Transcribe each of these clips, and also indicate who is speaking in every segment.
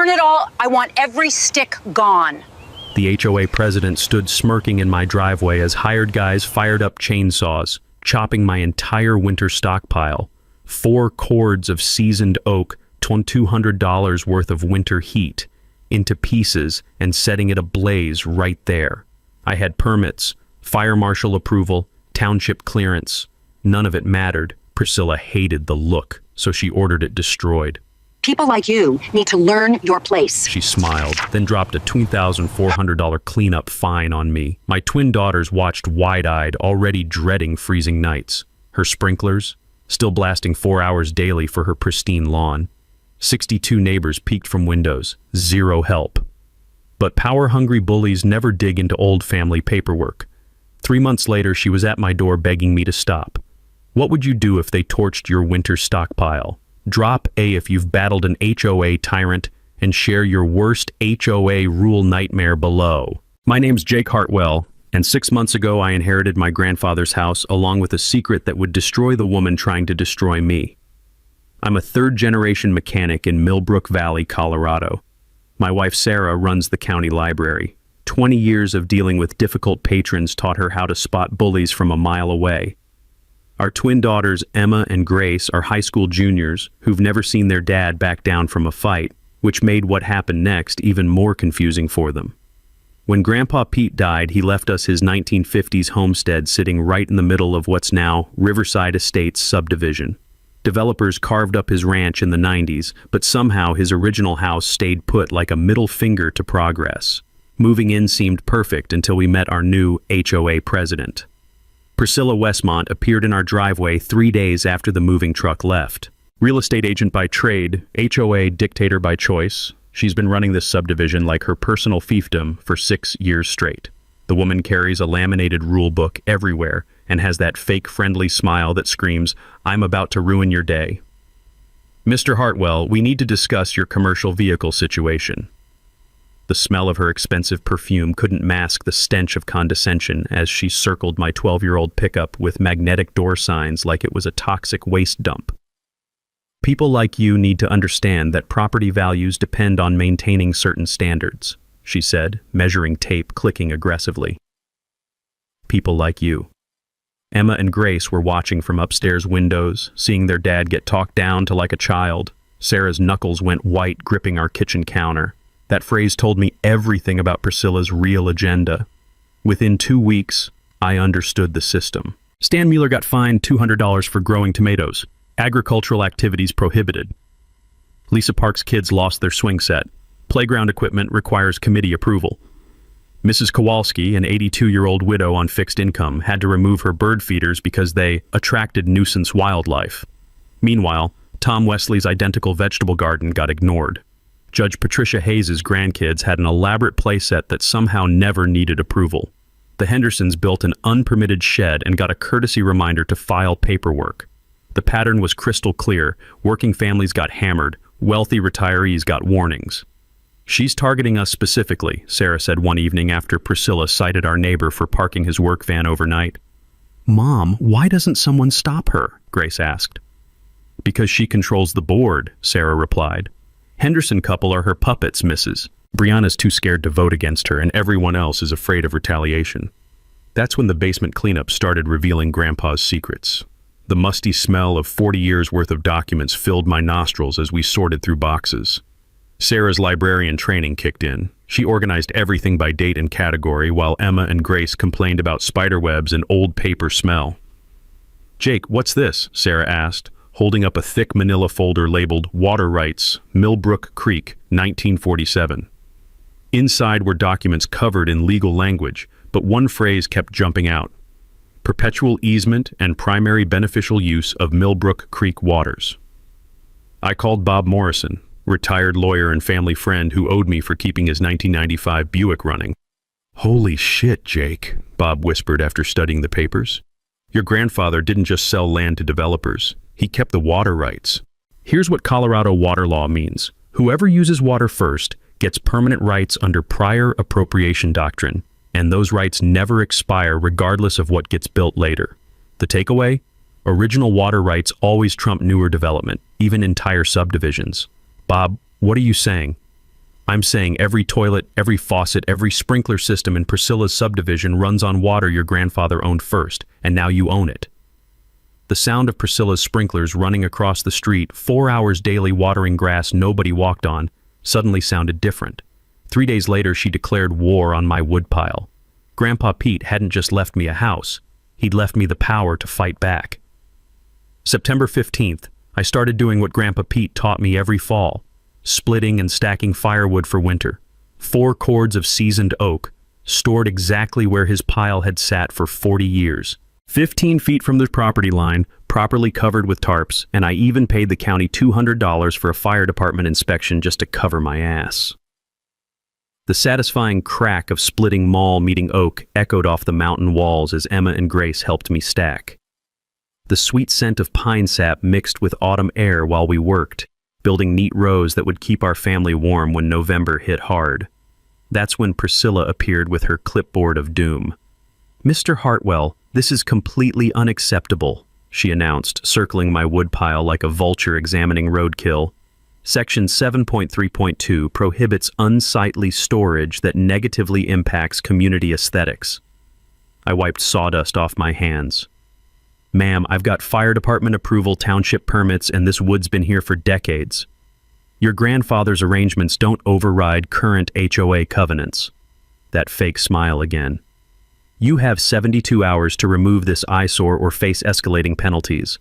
Speaker 1: burn it all. I want every stick gone.
Speaker 2: The HOA president stood smirking in my driveway as hired guys fired up chainsaws, chopping my entire winter stockpile. 4 cords of seasoned oak, $200 worth of winter heat, into pieces and setting it ablaze right there. I had permits, fire marshal approval, township clearance. None of it mattered. Priscilla hated the look, so she ordered it destroyed.
Speaker 1: People like you need to learn your place.
Speaker 2: She smiled, then dropped a $2,400 cleanup fine on me. My twin daughters watched wide-eyed, already dreading freezing nights. Her sprinklers, still blasting 4 hours daily for her pristine lawn. 62 neighbors peeked from windows. Zero help. But power-hungry bullies never dig into old family paperwork. 3 months later, she was at my door begging me to stop. What would you do if they torched your winter stockpile? Drop A if you've battled an HOA tyrant, and share your worst HOA rule nightmare below. My name's Jake Hartwell, and 6 months ago I inherited my grandfather's house along with a secret that would destroy the woman trying to destroy me. I'm a third-generation mechanic in Millbrook Valley, Colorado. My wife Sarah runs the county library. 20 years of dealing with difficult patrons taught her how to spot bullies from a mile away. Our twin daughters, Emma and Grace, are high school juniors who've never seen their dad back down from a fight, which made what happened next even more confusing for them. When Grandpa Pete died, he left us his 1950s homestead sitting right in the middle of what's now Riverside Estates subdivision. Developers carved up his ranch in the 90s, but somehow his original house stayed put like a middle finger to progress. Moving in seemed perfect until we met our new HOA president. Priscilla Westmont appeared in our driveway 3 days after the moving truck left. Real estate agent by trade, HOA dictator by choice, she's been running this subdivision like her personal fiefdom for 6 years straight. The woman carries a laminated rule book everywhere and has that fake friendly smile that screams, "I'm about to ruin your day." Mr. Hartwell, we need to discuss your commercial vehicle situation. The smell of her expensive perfume couldn't mask the stench of condescension as she circled my 12-year-old pickup with magnetic door signs like it was a toxic waste dump. People like you need to understand that property values depend on maintaining certain standards, she said, measuring tape clicking aggressively. People like you. Emma and Grace were watching from upstairs windows, seeing their dad get talked down to like a child. Sarah's knuckles went white, gripping our kitchen counter. That phrase told me everything about Priscilla's real agenda. Within 2 weeks, I understood the system. Stan Mueller got fined $200 for growing tomatoes. Agricultural activities prohibited. Lisa Park's kids lost their swing set. Playground equipment requires committee approval. Mrs. Kowalski, an 82-year-old widow on fixed income, had to remove her bird feeders because they attracted nuisance wildlife. Meanwhile, Tom Wesley's identical vegetable garden got ignored. Judge Patricia Hayes's grandkids had an elaborate playset that somehow never needed approval. The Hendersons built an unpermitted shed and got a courtesy reminder to file paperwork. The pattern was crystal clear. Working families got hammered. Wealthy retirees got warnings. She's targeting us specifically, Sarah said one evening after Priscilla cited our neighbor for parking his work van overnight. Mom, why doesn't someone stop her? Grace asked. Because she controls the board, Sarah replied. Henderson couple are her puppets, Mrs. Brianna's too scared to vote against her, and everyone else is afraid of retaliation. That's when the basement cleanup started revealing Grandpa's secrets. The musty smell of 40 years' worth of documents filled my nostrils as we sorted through boxes. Sarah's librarian training kicked in. She organized everything by date and category, while Emma and Grace complained about spiderwebs and old paper smell. Jake, what's this? Sarah asked, holding up a thick manila folder labeled Water Rights, Millbrook Creek, 1947. Inside were documents covered in legal language, but one phrase kept jumping out. Perpetual easement and primary beneficial use of Millbrook Creek waters. I called Bob Morrison, retired lawyer and family friend who owed me for keeping his 1995 Buick running. Holy shit, Jake, Bob whispered after studying the papers. Your grandfather didn't just sell land to developers. He kept the water rights. Here's what Colorado water law means. Whoever uses water first gets permanent rights under prior appropriation doctrine, and those rights never expire regardless of what gets built later. The takeaway? Original water rights always trump newer development, even entire subdivisions. Bob, what are you saying? I'm saying every toilet, every faucet, every sprinkler system in Priscilla's subdivision runs on water your grandfather owned first, and now you own it. The sound of Priscilla's sprinklers running across the street, 4 hours daily watering grass nobody walked on, suddenly sounded different. 3 days later, she declared war on my woodpile. Grandpa Pete hadn't just left me a house, he'd left me the power to fight back. September 15th, I started doing what Grandpa Pete taught me every fall, splitting and stacking firewood for winter. 4 cords of seasoned oak, stored exactly where his pile had sat for 40 years. 15 feet from the property line, properly covered with tarps, and I even paid the county $200 for a fire department inspection just to cover my ass. The satisfying crack of splitting maul meeting oak echoed off the mountain walls as Emma and Grace helped me stack. The sweet scent of pine sap mixed with autumn air while we worked, building neat rows that would keep our family warm when November hit hard. That's when Priscilla appeared with her clipboard of doom. "Mr. Hartwell, this is completely unacceptable," she announced, circling my woodpile like a vulture examining roadkill. Section 7.3.2 prohibits unsightly storage that negatively impacts community aesthetics. I wiped sawdust off my hands. "Ma'am, I've got fire department approval, township permits, and this wood's been here for decades. Your grandfather's arrangements don't override current HOA covenants." That fake smile again. "You have 72 hours to remove this eyesore or face escalating penalties."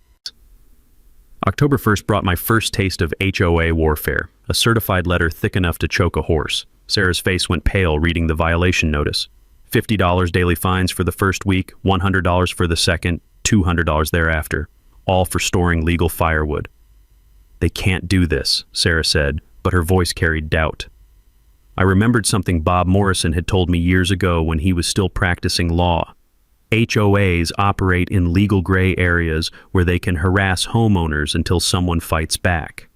Speaker 2: October 1st brought my first taste of HOA warfare, a certified letter thick enough to choke a horse. Sarah's face went pale reading the violation notice. $50 daily fines for the first week, $100 for the second, $200 thereafter, all for storing legal firewood. "They can't do this," Sarah said, but her voice carried doubt. I remembered something Bob Morrison had told me years ago when he was still practicing law. HOAs operate in legal gray areas where they can harass homeowners until someone fights back.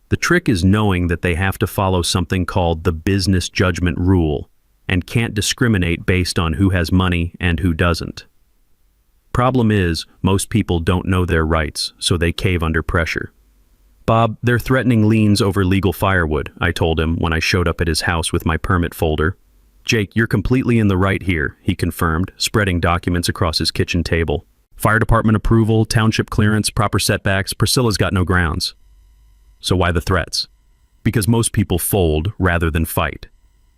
Speaker 2: The trick is knowing that they have to follow something called the business judgment rule and can't discriminate based on who has money and who doesn't. Problem is, most people don't know their rights, so they cave under pressure. "Bob, they're threatening liens over legal firewood," I told him when I showed up at his house with my permit folder. "Jake, you're completely in the right here," he confirmed, spreading documents across his kitchen table. "Fire department approval, township clearance, proper setbacks, Priscilla's got no grounds." "So why the threats?" "Because most people fold rather than fight.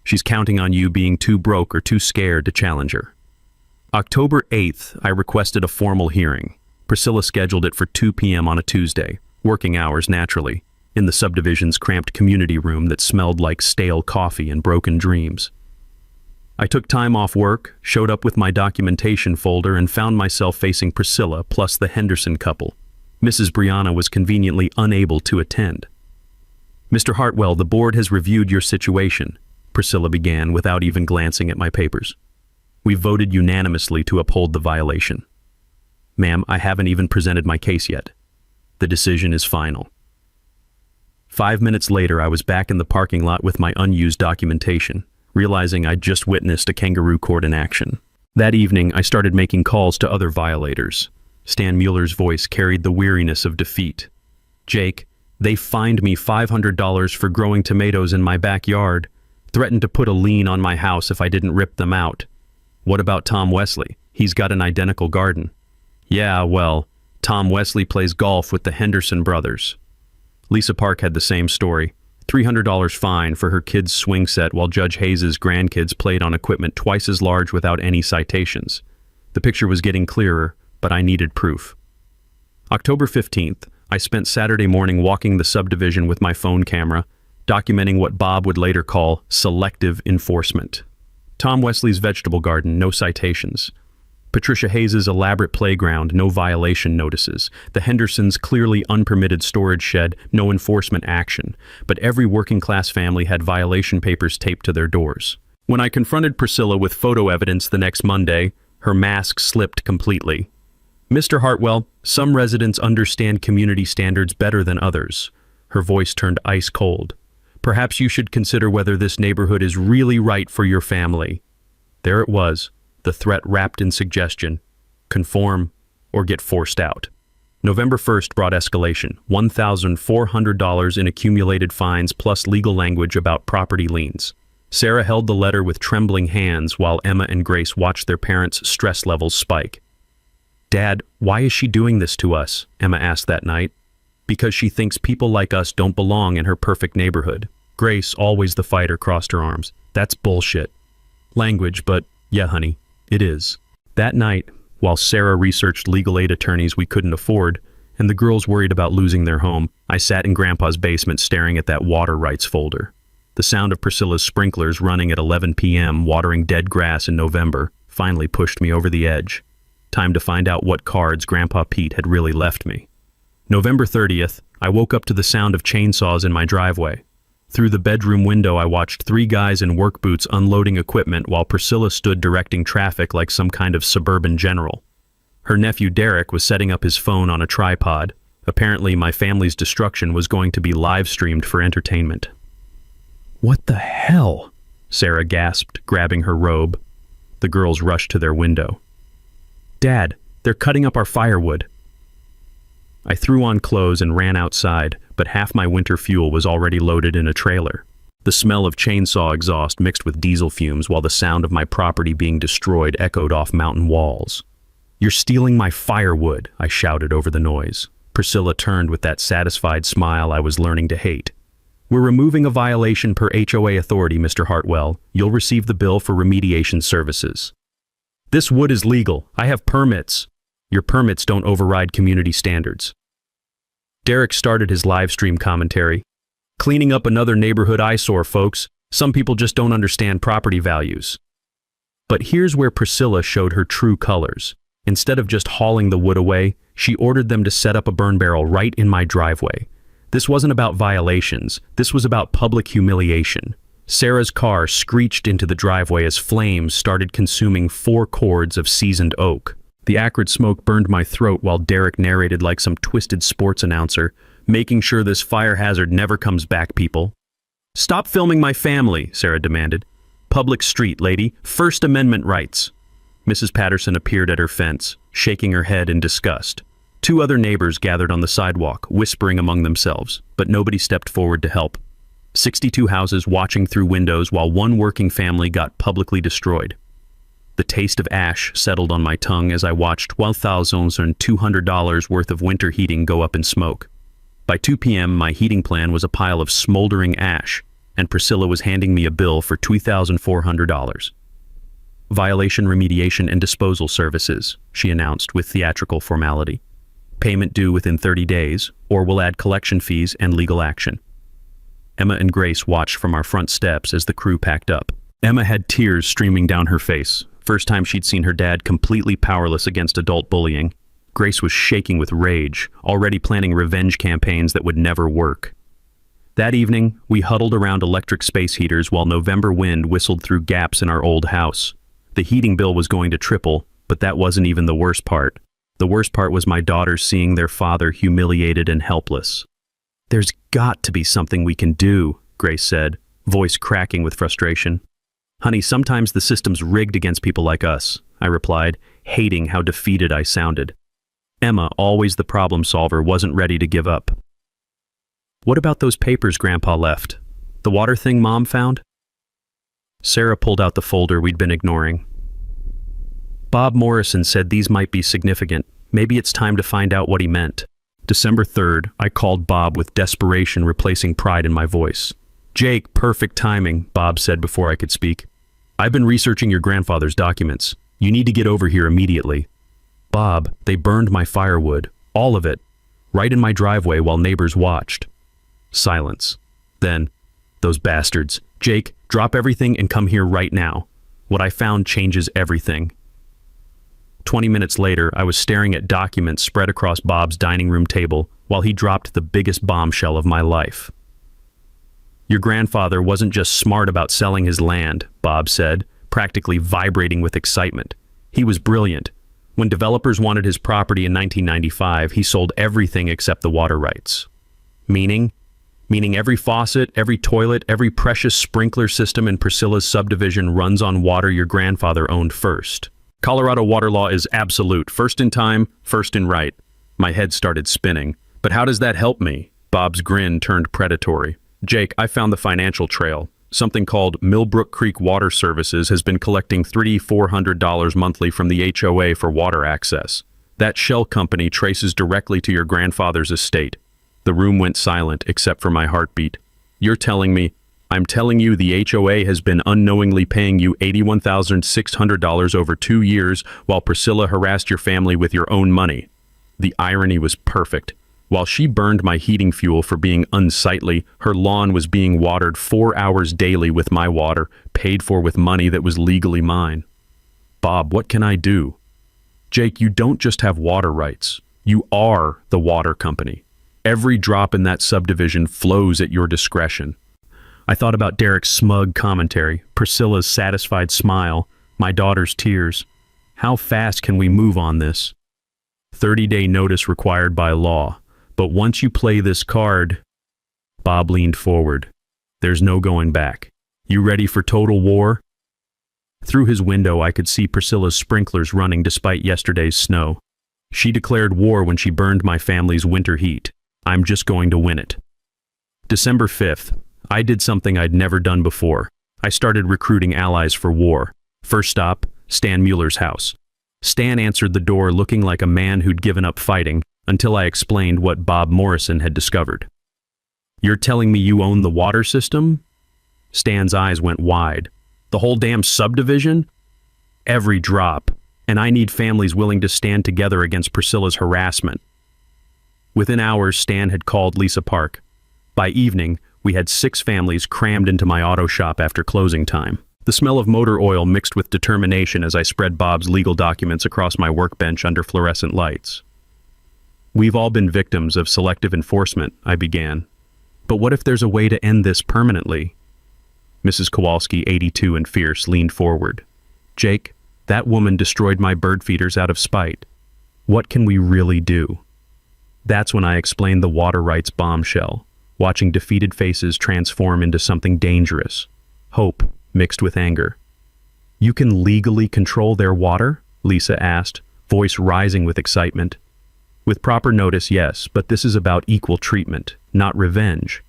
Speaker 2: She's counting on you being too broke or too scared to challenge her." October 8th, I requested a formal hearing. Priscilla scheduled it for 2 p.m. on a Tuesday, working hours naturally, in the subdivision's cramped community room that smelled like stale coffee and broken dreams. I took time off work, showed up with my documentation folder, and found myself facing Priscilla plus the Henderson couple. Mrs. Brianna was conveniently unable to attend. "Mr. Hartwell, the board has reviewed your situation," Priscilla began without even glancing at my papers. "We voted unanimously to uphold the violation." "Ma'am, I haven't even presented my case yet. The decision is final." 5 minutes later, I was back in the parking lot with my unused documentation, realizing I'd just witnessed a kangaroo court in action. That evening, I started making calls to other violators. Stan Mueller's voice carried the weariness of defeat. "Jake, they fined me $500 for growing tomatoes in my backyard, threatened to put a lien on my house if I didn't rip them out. What about Tom Wesley? He's got an identical garden." "Yeah, well, Tom Wesley plays golf with the Henderson brothers." Lisa Park had the same story. $300 fine for her kid's swing set while Judge Hayes's grandkids played on equipment twice as large without any citations. The picture was getting clearer, but I needed proof. October 15th, I spent Saturday morning walking the subdivision with my phone camera, documenting what Bob would later call selective enforcement. Tom Wesley's vegetable garden, no citations. Patricia Hayes's elaborate playground, no violation notices. The Hendersons' clearly unpermitted storage shed, no enforcement action. But every working-class family had violation papers taped to their doors. When I confronted Priscilla with photo evidence the next Monday, her mask slipped completely. "Mr. Hartwell, some residents understand community standards better than others." Her voice turned ice cold. "Perhaps you should consider whether this neighborhood is really right for your family." There it was. The threat wrapped in suggestion: conform or get forced out. November 1st brought escalation, $1,400 in accumulated fines plus legal language about property liens. Sarah held the letter with trembling hands while Emma and Grace watched their parents' stress levels spike. "Dad, why is she doing this to us?" Emma asked that night. "Because she thinks people like us don't belong in her perfect neighborhood." Grace, always the fighter, crossed her arms. "That's bullshit." Language, but yeah, honey, it is. That night, while Sarah researched legal aid attorneys we couldn't afford, and the girls worried about losing their home, I sat in Grandpa's basement staring at that water rights folder. The sound of Priscilla's sprinklers running at 11 p.m., watering dead grass in November, finally pushed me over the edge. Time to find out what cards Grandpa Pete had really left me. November 30th, I woke up to the sound of chainsaws in my driveway. Through the bedroom window, I watched three guys in work boots unloading equipment while Priscilla stood directing traffic like some kind of suburban general. Her nephew Derek was setting up his phone on a tripod. Apparently, my family's destruction was going to be live-streamed for entertainment. "What the hell?" Sarah gasped, grabbing her robe. The girls rushed to their window. "Dad, they're cutting up our firewood." I threw on clothes and ran outside, but half my winter fuel was already loaded in a trailer. The smell of chainsaw exhaust mixed with diesel fumes while the sound of my property being destroyed echoed off mountain walls. "You're stealing my firewood," I shouted over the noise. Priscilla turned with that satisfied smile I was learning to hate. "We're removing a violation per HOA authority, Mr. Hartwell. You'll receive the bill for remediation services." "This wood is legal. I have permits." "Your permits don't override community standards." Derek started his live stream commentary. "Cleaning up another neighborhood eyesore, folks. Some people just don't understand property values." But here's where Priscilla showed her true colors. Instead of just hauling the wood away, she ordered them to set up a burn barrel right in my driveway. This wasn't about violations. This was about public humiliation. Sarah's car screeched into the driveway as flames started consuming 4 cords of seasoned oak. The acrid smoke burned my throat while Derek narrated like some twisted sports announcer, "Making sure this fire hazard never comes back, people." "Stop filming my family," Sarah demanded. "Public street, lady. First Amendment rights." Mrs. Patterson appeared at her fence, shaking her head in disgust. 2 other neighbors gathered on the sidewalk, whispering among themselves, but nobody stepped forward to help. 62 houses watching through windows while 1 working family got publicly destroyed. The taste of ash settled on my tongue as I watched $12,200 worth of winter heating go up in smoke. By 2 p.m., my heating plan was a pile of smoldering ash, and Priscilla was handing me a bill for $2,400. "Violation remediation and disposal services," she announced with theatrical formality. "Payment due within 30 days, or we'll add collection fees and legal action." Emma and Grace watched from our front steps as the crew packed up. Emma had tears streaming down her face. First time she'd seen her dad completely powerless against adult bullying. Grace was shaking with rage, already planning revenge campaigns that would never work. That evening, we huddled around electric space heaters while November wind whistled through gaps in our old house. The heating bill was going to triple, but that wasn't even the worst part. The worst part was my daughters seeing their father humiliated and helpless. "There's got to be something we can do," Grace said, voice cracking with frustration. "Honey, sometimes the system's rigged against people like us," I replied, hating how defeated I sounded. Emma, always the problem solver, wasn't ready to give up. "What about those papers Grandpa left? The water thing Mom found?" Sarah pulled out the folder we'd been ignoring. "Bob Morrison said these might be significant. Maybe it's time to find out what he meant." December 3rd, I called Bob with desperation replacing pride in my voice. "Jake, perfect timing," Bob said before I could speak. "I've been researching your grandfather's documents. You need to get over here immediately." "Bob, they burned my firewood. All of it. Right in my driveway while neighbors watched." Silence. Then, "Those bastards. Jake, drop everything and come here right now. What I found changes everything." 20 minutes later, I was staring at documents spread across Bob's dining room table while he dropped the biggest bombshell of my life. "Your grandfather wasn't just smart about selling his land," Bob said, practically vibrating with excitement. "He was brilliant. When developers wanted his property in 1995, he sold everything except the water rights." Meaning every faucet, every toilet, every precious sprinkler system in Priscilla's subdivision runs on water your grandfather owned first. "Colorado water law is absolute. First in time, first in right." My head started spinning. But how does that help me? Bob's grin turned predatory. Jake, I found the financial trail. Something called Millbrook Creek Water Services has been collecting $3,400 monthly from the HOA for water access. That shell company traces directly to your grandfather's estate. The room went silent except for my heartbeat. You're telling me? I'm telling you the HOA has been unknowingly paying you $81,600 over 2 years while Priscilla harassed your family with your own money. The irony was perfect. While she burned my heating fuel for being unsightly, her lawn was being watered 4 hours daily with my water, paid for with money that was legally mine. Bob, what can I do? Jake, you don't just have water rights. You are the water company. Every drop in that subdivision flows at your discretion. I thought about Derek's smug commentary, Priscilla's satisfied smile, my daughter's tears. How fast can we move on this? 30-day notice required by law. But once you play this card... Bob leaned forward. There's no going back. You ready for total war? Through his window, I could see Priscilla's sprinklers running despite yesterday's snow. She declared war when she burned my family's winter heat. I'm just going to win it. December 5th. I did something I'd never done before. I started recruiting allies for war. First stop, Stan Mueller's house. Stan answered the door looking like a man who'd given up fighting, until I explained what Bob Morrison had discovered. You're telling me you own the water system? Stan's eyes went wide. The whole damn subdivision? Every drop. And I need families willing to stand together against Priscilla's harassment. Within hours, Stan had called Lisa Park. By evening, we had 6 families crammed into my auto shop after closing time. The smell of motor oil mixed with determination as I spread Bob's legal documents across my workbench under fluorescent lights. We've all been victims of selective enforcement, I began. But what if there's a way to end this permanently? Mrs. Kowalski, 82 and fierce, leaned forward. Jake, that woman destroyed my bird feeders out of spite. What can we really do? That's when I explained the water rights bombshell, watching defeated faces transform into something dangerous. Hope mixed with anger. You can legally control their water? Lisa asked, voice rising with excitement. With proper notice, yes, but this is about equal treatment, not revenge.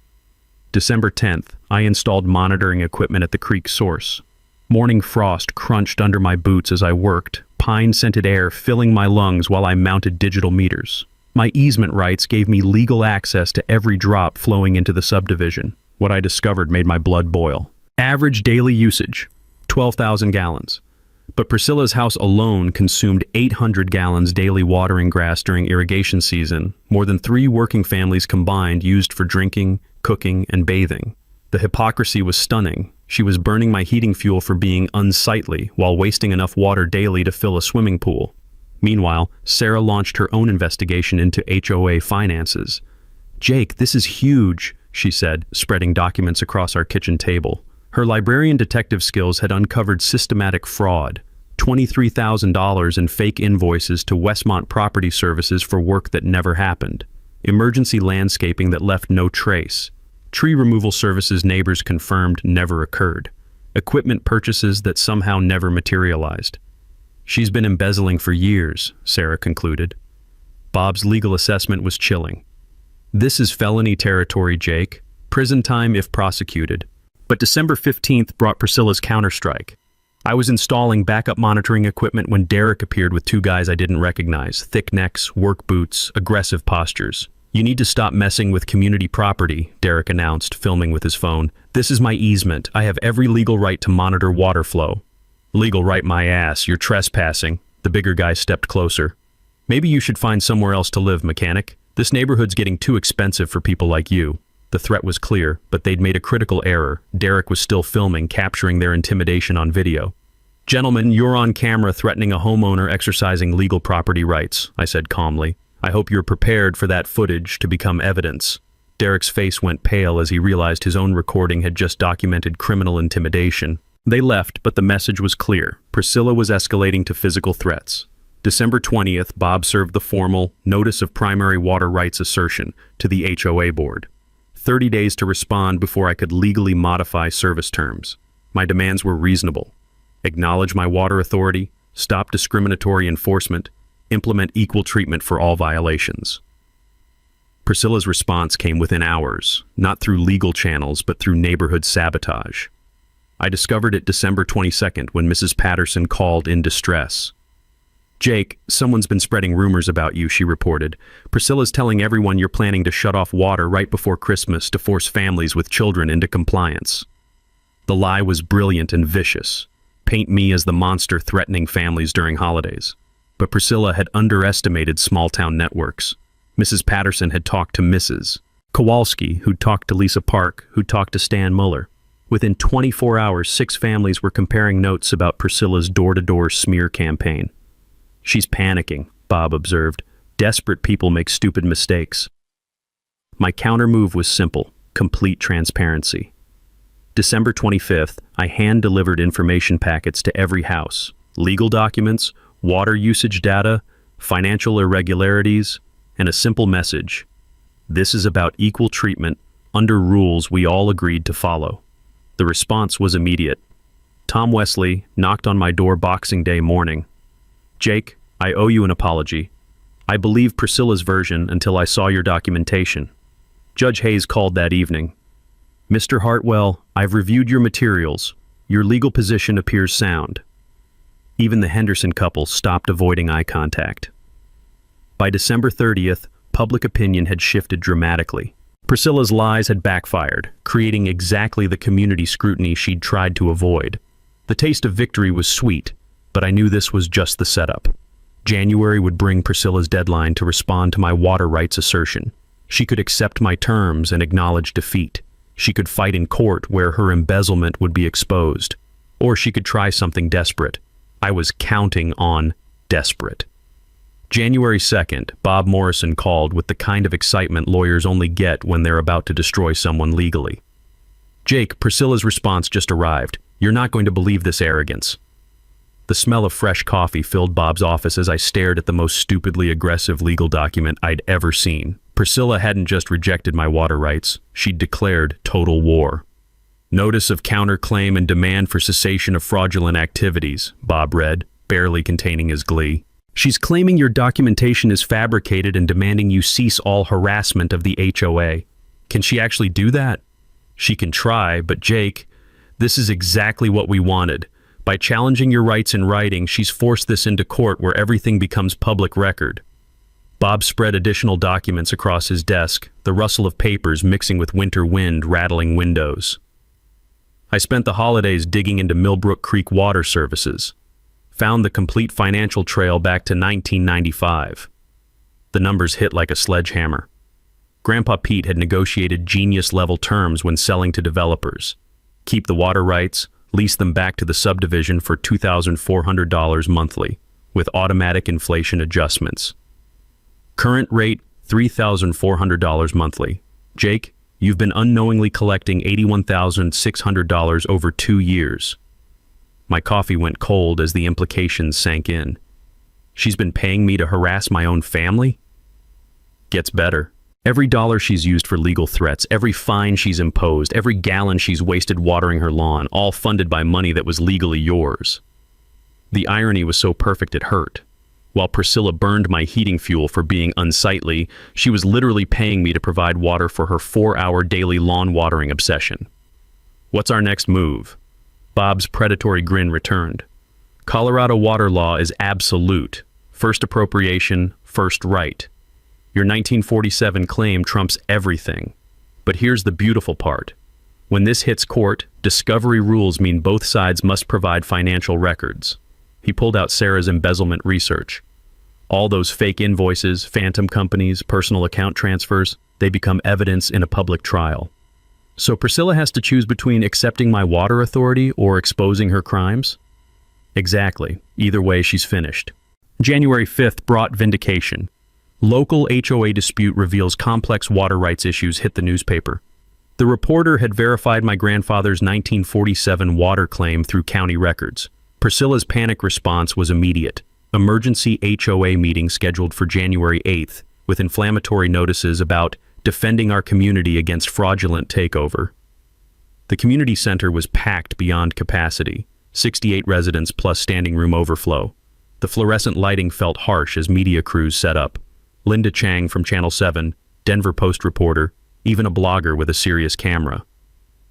Speaker 2: December 10th, I installed monitoring equipment at the creek source. Morning frost crunched under my boots as I worked, pine-scented air filling my lungs while I mounted digital meters. My easement rights gave me legal access to every drop flowing into the subdivision. What I discovered made my blood boil. Average daily usage, 12,000 gallons. But Priscilla's house alone consumed 800 gallons daily watering grass during irrigation season, more than 3 working families combined used for drinking, cooking, and bathing. The hypocrisy was stunning. She was burning my heating fuel for being unsightly while wasting enough water daily to fill a swimming pool. Meanwhile, Sarah launched her own investigation into HOA finances. Jake, this is huge, she said, spreading documents across our kitchen table. Her librarian detective skills had uncovered systematic fraud, $23,000 in fake invoices to Westmont Property Services for work that never happened, emergency landscaping that left no trace, tree removal services neighbors confirmed never occurred, equipment purchases that somehow never materialized. She's been embezzling for years, Sarah concluded. Bob's legal assessment was chilling. This is felony territory, Jake. Prison time if prosecuted. But December 15th brought Priscilla's counterstrike. I was installing backup monitoring equipment when Derek appeared with 2 guys I didn't recognize, thick necks, work boots, aggressive postures. You need to stop messing with community property, Derek announced, filming with his phone. This is my easement. I have every legal right to monitor water flow. Legal right my ass, you're trespassing. The bigger guy stepped closer. Maybe you should find somewhere else to live, mechanic. This neighborhood's getting too expensive for people like you. The threat was clear, but they'd made a critical error. Derek was still filming, capturing their intimidation on video. Gentlemen, you're on camera threatening a homeowner exercising legal property rights, I said calmly. I hope you're prepared for that footage to become evidence. Derek's face went pale as he realized his own recording had just documented criminal intimidation. They left, but the message was clear. Priscilla was escalating to physical threats. December 20th, Bob served the formal Notice of Primary Water Rights Assertion to the HOA board. 30 days to respond before I could legally modify service terms. My demands were reasonable. Acknowledge my water authority, stop discriminatory enforcement, Implement equal treatment for all violations. Priscilla's response came within hours, not through legal channels, but through neighborhood sabotage. I discovered it December 22nd when Mrs. Patterson called in distress. "Jake, someone's been spreading rumors about you," she reported. "Priscilla's telling everyone you're planning to shut off water right before Christmas to force families with children into compliance." The lie was brilliant and vicious. Paint me as the monster threatening families during holidays. But Priscilla had underestimated small-town networks. Mrs. Patterson had talked to Mrs. Kowalski, who'd talked to Lisa Park, who'd talked to Stan Muller. Within 24 hours, 6 families were comparing notes about Priscilla's door-to-door smear campaign. "She's panicking," Bob observed. "Desperate people make stupid mistakes." My counter-move was simple: complete transparency. December 25th, I hand-delivered information packets to every house. Legal documents, water usage data, financial irregularities, and a simple message: this is about equal treatment under rules we all agreed to follow. The response was immediate. Tom Wesley knocked on my door Boxing Day morning. "Jake, I owe you an apology. I believed Priscilla's version until I saw your documentation." Judge Hayes called that evening. "Mr. Hartwell, I've reviewed your materials. Your legal position appears sound." Even the Henderson couple stopped avoiding eye contact. By December 30th, public opinion had shifted dramatically. Priscilla's lies had backfired, creating exactly the community scrutiny she'd tried to avoid. The taste of victory was sweet, but I knew this was just the setup. January would bring Priscilla's deadline to respond to my water rights assertion. She could accept my terms and acknowledge defeat. She could fight in court where her embezzlement would be exposed. Or she could try something desperate. I was counting on desperate. January 2nd, Bob Morrison called with the kind of excitement lawyers only get when they're about to destroy someone legally. "Jake, Priscilla's response just arrived. You're not going to believe this arrogance." The smell of fresh coffee filled Bob's office as I stared at the most stupidly aggressive legal document I'd ever seen. Priscilla hadn't just rejected my water rights, she'd declared total war. "Notice of counterclaim and demand for cessation of fraudulent activities," Bob read, barely containing his glee. "She's claiming your documentation is fabricated and demanding you cease all harassment of the HOA. Can she actually do that?" "She can try, but Jake, this is exactly what we wanted. By challenging your rights in writing, she's forced this into court where everything becomes public record." Bob spread additional documents across his desk, the rustle of papers mixing with winter wind rattling windows. I spent the holidays digging into Millbrook Creek water services. Found the complete financial trail back to 1995. The numbers hit like a sledgehammer. Grandpa Pete had negotiated genius-level terms when selling to developers. Keep the water rights, lease them back to the subdivision for $2,400 monthly, with automatic inflation adjustments. Current rate, $3,400 monthly. Jake, you've been unknowingly collecting $81,600 over 2 years. My coffee went cold as the implications sank in. She's been paying me to harass my own family? Gets better. Every dollar she's used for legal threats, every fine she's imposed, every gallon she's wasted watering her lawn, all funded by money that was legally yours. The irony was so perfect it hurt. While Priscilla burned my heating fuel for being unsightly, she was literally paying me to provide water for her 4-hour daily lawn watering obsession. What's our next move? Bob's predatory grin returned. Colorado water law is absolute. First appropriation, first right. Your 1947 claim trumps everything. But here's the beautiful part. When this hits court, discovery rules mean both sides must provide financial records. He pulled out Sarah's embezzlement research. All those fake invoices, phantom companies, personal account transfers, they become evidence in a public trial. So Priscilla has to choose between accepting my water authority or exposing her crimes? Exactly. Either way, she's finished. January 5th brought vindication. Local HOA dispute reveals complex water rights issues hit the newspaper. The reporter had verified my grandfather's 1947 water claim through county records. Priscilla's panic response was immediate. Emergency HOA meeting scheduled for January 8th, with inflammatory notices about defending our community against fraudulent takeover. The community center was packed beyond capacity, 68 residents plus standing room overflow. The fluorescent lighting felt harsh as media crews set up. Linda Chang from Channel 7, Denver Post reporter, even a blogger with a serious camera.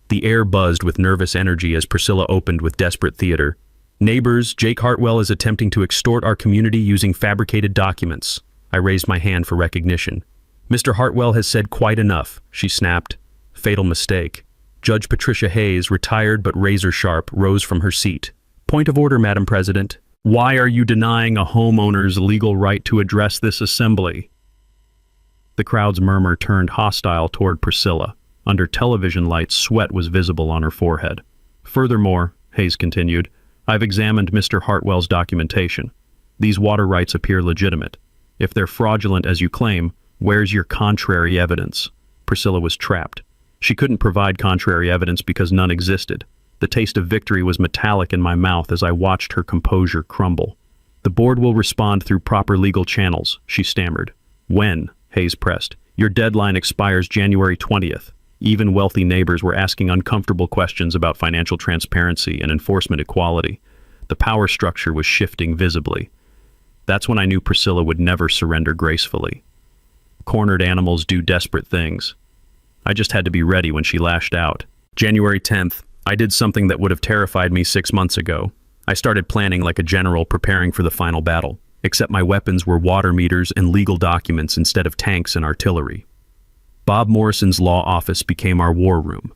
Speaker 2: The air buzzed with nervous energy as Priscilla opened with desperate theater. "Neighbors, Jake Hartwell is attempting to extort our community using fabricated documents." I raised my hand for recognition. "Mr. Hartwell has said quite enough," she snapped. Fatal mistake. Judge Patricia Hayes, retired but razor-sharp, rose from her seat. "Point of order, Madam President. Why are you denying a homeowner's legal right to address this assembly?" The crowd's murmur turned hostile toward Priscilla. Under television lights, sweat was visible on her forehead. "Furthermore," Hayes continued, "I've examined Mr. Hartwell's documentation. These water rights appear legitimate. If they're fraudulent as you claim, where's your contrary evidence?" Priscilla was trapped. She couldn't provide contrary evidence because none existed. The taste of victory was metallic in my mouth as I watched her composure crumble. "The board will respond through proper legal channels," she stammered. "When?" Hayes pressed. "Your deadline expires January 20th. Even wealthy neighbors were asking uncomfortable questions about financial transparency and enforcement equality. The power structure was shifting visibly. That's when I knew Priscilla would never surrender gracefully. Cornered animals do desperate things. I just had to be ready when she lashed out. January 10th, I did something that would have terrified me 6 months ago. I started planning like a general preparing for the final battle, except my weapons were water meters and legal documents instead of tanks and artillery. Bob Morrison's law office became our war room.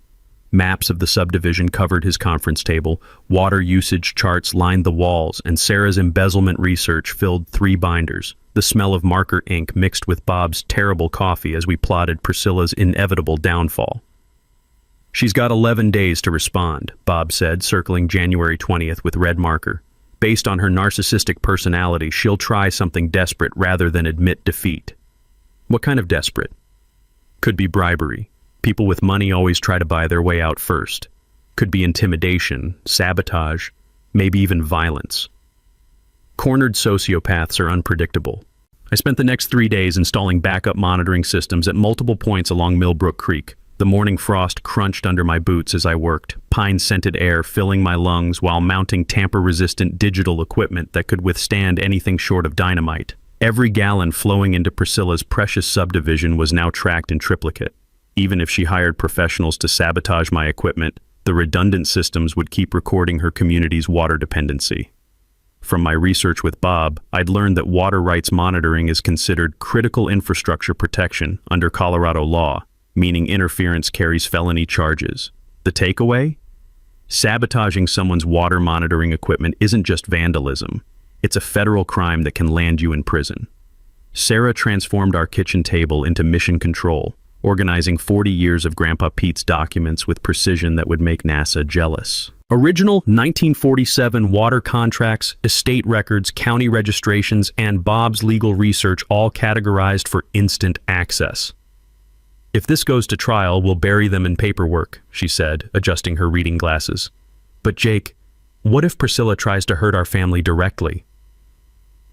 Speaker 2: Maps of the subdivision covered his conference table, water usage charts lined the walls, and Sarah's embezzlement research filled 3 binders. The smell of marker ink mixed with Bob's terrible coffee as we plotted Priscilla's inevitable downfall. "She's got 11 days to respond," Bob said, circling January 20th with red marker. "Based on her narcissistic personality, she'll try something desperate rather than admit defeat." "What kind of desperate?" "Could be bribery. People with money always try to buy their way out first. Could be intimidation, sabotage, maybe even violence. Cornered sociopaths are unpredictable." I spent the next 3 days installing backup monitoring systems at multiple points along Millbrook Creek. The morning frost crunched under my boots as I worked, pine-scented air filling my lungs while mounting tamper-resistant digital equipment that could withstand anything short of dynamite. Every gallon flowing into Priscilla's precious subdivision was now tracked in triplicate. Even if she hired professionals to sabotage my equipment, the redundant systems would keep recording her community's water dependency. From my research with Bob, I'd learned that water rights monitoring is considered critical infrastructure protection under Colorado law, meaning interference carries felony charges. The takeaway? Sabotaging someone's water monitoring equipment isn't just vandalism. It's a federal crime that can land you in prison. Sarah transformed our kitchen table into mission control, organizing 40 years of Grandpa Pete's documents with precision that would make NASA jealous. Original 1947 water contracts, estate records, county registrations, and Bob's legal research all categorized for instant access. "If this goes to trial, we'll bury them in paperwork," she said, adjusting her reading glasses. "But Jake, what if Priscilla tries to hurt our family directly?"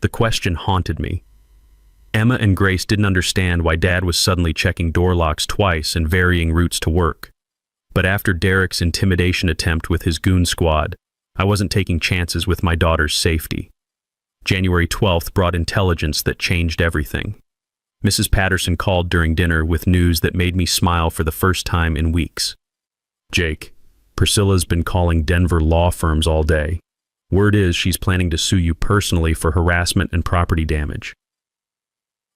Speaker 2: The question haunted me. Emma and Grace didn't understand why Dad was suddenly checking door locks twice and varying routes to work. But after Derek's intimidation attempt with his goon squad, I wasn't taking chances with my daughter's safety. January 12th brought intelligence that changed everything. Mrs. Patterson called during dinner with news that made me smile for the first time in weeks. "Jake, Priscilla's been calling Denver law firms all day. Word is she's planning to sue you personally for harassment and property damage."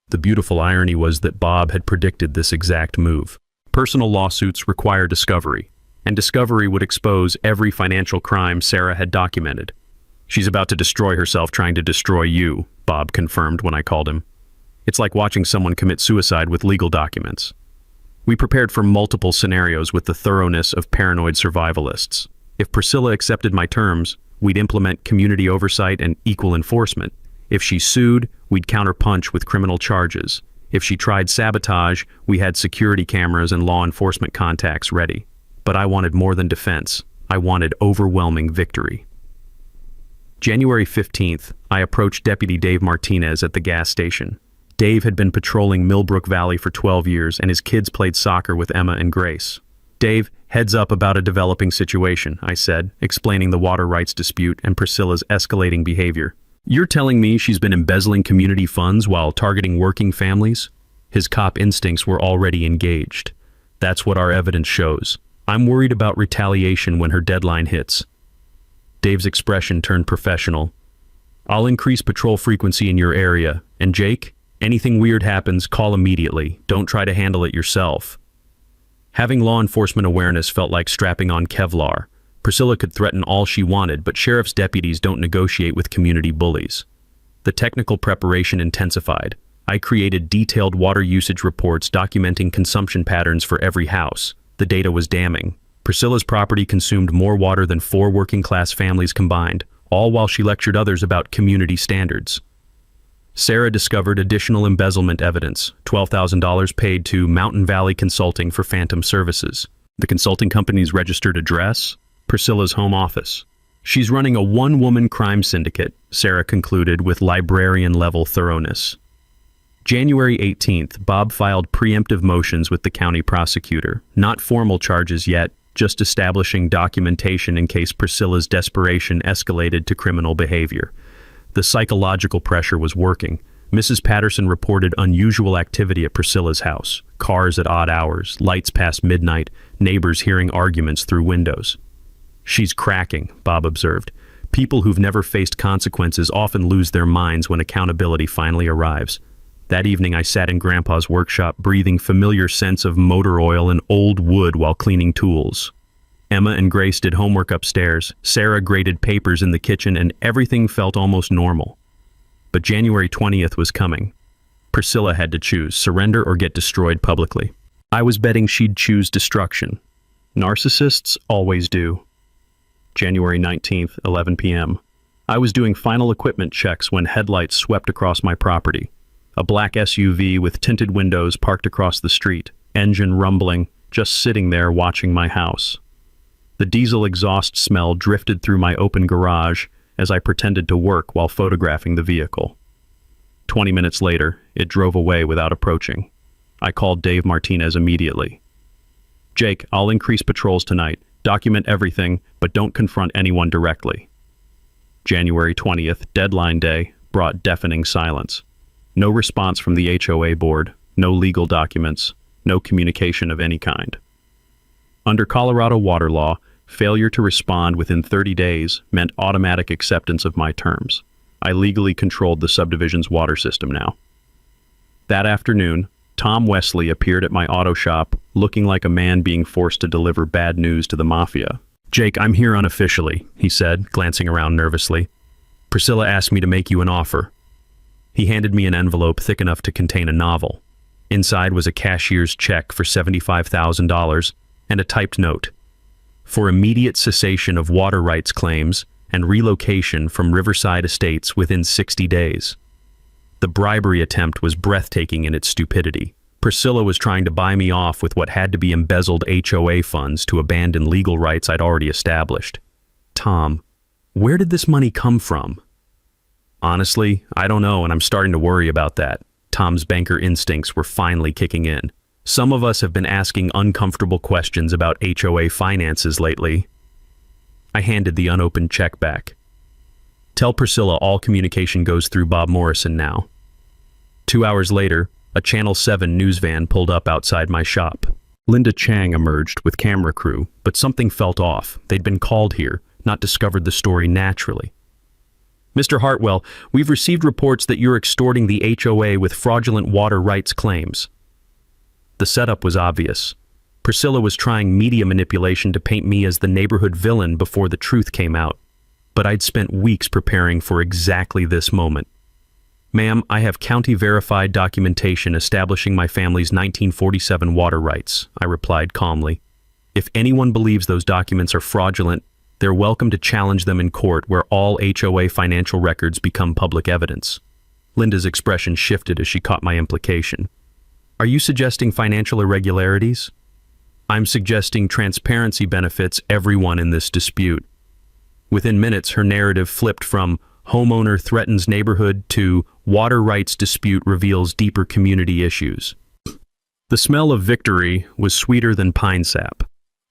Speaker 2: The beautiful irony was that Bob had predicted this exact move. Personal lawsuits require discovery, and discovery would expose every financial crime Sarah had documented. "She's about to destroy herself trying to destroy you," Bob confirmed when I called him. "It's like watching someone commit suicide with legal documents." We prepared for multiple scenarios with the thoroughness of paranoid survivalists. If Priscilla accepted my terms, we'd implement community oversight and equal enforcement. If she sued, we'd counterpunch with criminal charges. If she tried sabotage, we had security cameras and law enforcement contacts ready. But I wanted more than defense. I wanted overwhelming victory. January 15th, I approached Deputy Dave Martinez at the gas station. Dave had been patrolling Millbrook Valley for 12 years, and his kids played soccer with Emma and Grace. "Dave, heads up about a developing situation," I said, explaining the water rights dispute and Priscilla's escalating behavior. You're telling me she's been embezzling community funds while targeting working families? His cop instincts were already engaged. That's what our evidence shows. I'm worried about retaliation when her deadline hits. Dave's expression turned professional. I'll increase patrol frequency in your area. And Jake, anything weird happens, call immediately. Don't try to handle it yourself. Having law enforcement awareness felt like strapping on Kevlar. Priscilla could threaten all she wanted, but sheriff's deputies don't negotiate with community bullies. The technical preparation intensified. I created detailed water usage reports documenting consumption patterns for every house. The data was damning. Priscilla's property consumed more water than 4 working-class families combined, all while she lectured others about community standards. Sarah discovered additional embezzlement evidence, $12,000 paid to Mountain Valley Consulting for phantom services. The consulting company's registered address? Priscilla's home office. She's running a one-woman crime syndicate, Sarah concluded with librarian-level thoroughness. January 18th, Bob filed preemptive motions with the county prosecutor. Not formal charges yet, just establishing documentation in case Priscilla's desperation escalated to criminal behavior. The psychological pressure was working. Mrs. Patterson reported unusual activity at Priscilla's house. Cars at odd hours, lights past midnight, neighbors hearing arguments through windows. She's cracking, Bob observed. People who've never faced consequences often lose their minds when accountability finally arrives. That evening I sat in Grandpa's workshop breathing familiar scents of motor oil and old wood while cleaning tools. Emma and Grace did homework upstairs, Sarah graded papers in the kitchen, and everything felt almost normal. But January 20th was coming. Priscilla had to choose, surrender or get destroyed publicly. I was betting she'd choose destruction. Narcissists always do. January 19th, 11 p.m. I was doing final equipment checks when headlights swept across my property. A black SUV with tinted windows parked across the street, engine rumbling, just sitting there watching my house. The diesel exhaust smell drifted through my open garage as I pretended to work while photographing the vehicle. 20 minutes later, it drove away without approaching. I called Dave Martinez immediately. Jake, I'll increase patrols tonight. Document everything, but don't confront anyone directly. January 20th, deadline day, brought deafening silence. No response from the HOA board, no legal documents, no communication of any kind. Under Colorado water law, failure to respond within 30 days meant automatic acceptance of my terms. I legally controlled the subdivision's water system now. That afternoon, Tom Wesley appeared at my auto shop looking like a man being forced to deliver bad news to the mafia. Jake, I'm here unofficially, he said, glancing around nervously. Priscilla asked me to make you an offer. He handed me an envelope thick enough to contain a novel. Inside was a cashier's check for $75,000 and a typed note. For immediate cessation of water rights claims and relocation from Riverside Estates within 60 days. The bribery attempt was breathtaking in its stupidity. Priscilla was trying to buy me off with what had to be embezzled HOA funds to abandon legal rights I'd already established. Tom, where did this money come from? Honestly, I don't know, and I'm starting to worry about that. Tom's banker instincts were finally kicking in. Some of us have been asking uncomfortable questions about HOA finances lately. I handed the unopened check back. Tell Priscilla all communication goes through Bob Morrison now. 2 hours later, a Channel 7 news van pulled up outside my shop. Linda Chang emerged with camera crew, but something felt off. They'd been called here, not discovered the story naturally. Mr. Hartwell, we've received reports that you're extorting the HOA with fraudulent water rights claims. The setup was obvious. Priscilla was trying media manipulation to paint me as the neighborhood villain before the truth came out. But I'd spent weeks preparing for exactly this moment. Ma'am, I have county-verified documentation establishing my family's 1947 water rights, I replied calmly. If anyone believes those documents are fraudulent, they're welcome to challenge them in court where all HOA financial records become public evidence. Linda's expression shifted as she caught my implication. Are you suggesting financial irregularities? I'm suggesting transparency benefits everyone in this dispute. Within minutes, her narrative flipped from homeowner threatens neighborhood to water rights dispute reveals deeper community issues. The smell of victory was sweeter than pine sap.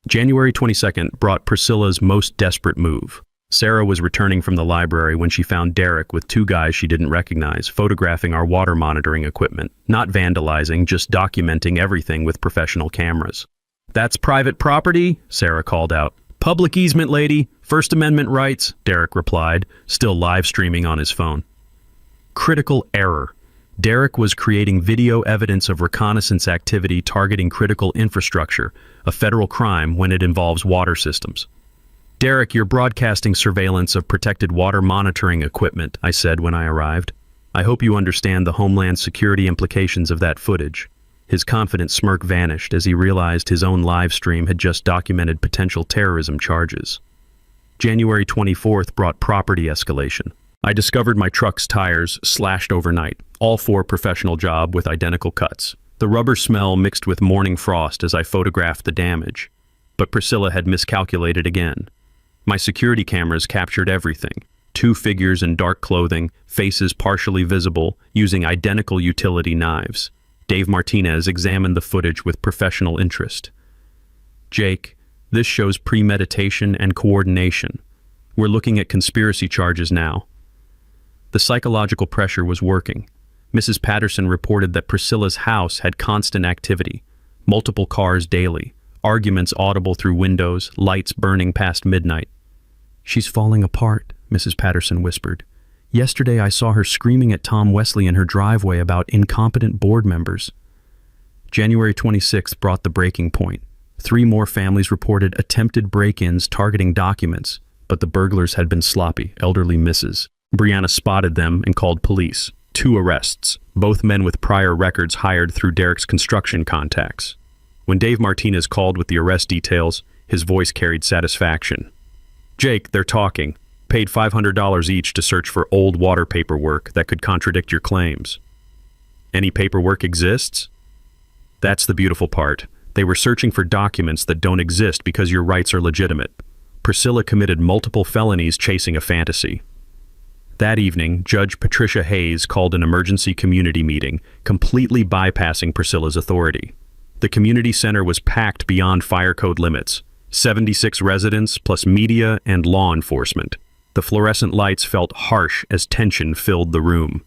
Speaker 2: January 22nd brought Priscilla's most desperate move. Sarah was returning from the library when she found Derek with two guys she didn't recognize, photographing our water monitoring equipment. Not vandalizing, just documenting everything with professional cameras. "That's private property," Sarah called out. "Public easement, lady. First Amendment rights," Derek replied, still live streaming on his phone. Critical error. Derek was creating video evidence of reconnaissance activity targeting critical infrastructure, a federal crime when it involves water systems. "Derek, you're broadcasting surveillance of protected water monitoring equipment," I said when I arrived. "I hope you understand the Homeland Security implications of that footage." His confident smirk vanished as he realized his own live stream had just documented potential terrorism charges. January 24th brought property escalation. I discovered my truck's tires slashed overnight, all for a professional job with identical cuts. The rubber smell mixed with morning frost as I photographed the damage. But Priscilla had miscalculated again. My security cameras captured everything. Two figures in dark clothing, faces partially visible, using identical utility knives. Dave Martinez examined the footage with professional interest. "Jake, this shows premeditation and coordination. We're looking at conspiracy charges now." The psychological pressure was working. Mrs. Patterson reported that Priscilla's house had constant activity, multiple cars daily, arguments audible through windows, lights burning past midnight. "She's falling apart," Mrs. Patterson whispered. "Yesterday I saw her screaming at Tom Wesley in her driveway about incompetent board members." January 26th brought the breaking point. 3 more families reported attempted break-ins targeting documents, but the burglars had been sloppy, elderly misses. Brianna spotted them and called police. 2 arrests, both men with prior records hired through Derek's construction contacts. When Dave Martinez called with the arrest details, his voice carried satisfaction. "Jake, they're talking. Paid $500 each to search for old water paperwork that could contradict your claims." "Any paperwork exists?" "That's the beautiful part. They were searching for documents that don't exist because your rights are legitimate. Priscilla committed multiple felonies chasing a fantasy." That evening, Judge Patricia Hayes called an emergency community meeting, completely bypassing Priscilla's authority. The community center was packed beyond fire code limits. 76 residents, plus media and law enforcement. The fluorescent lights felt harsh as tension filled the room.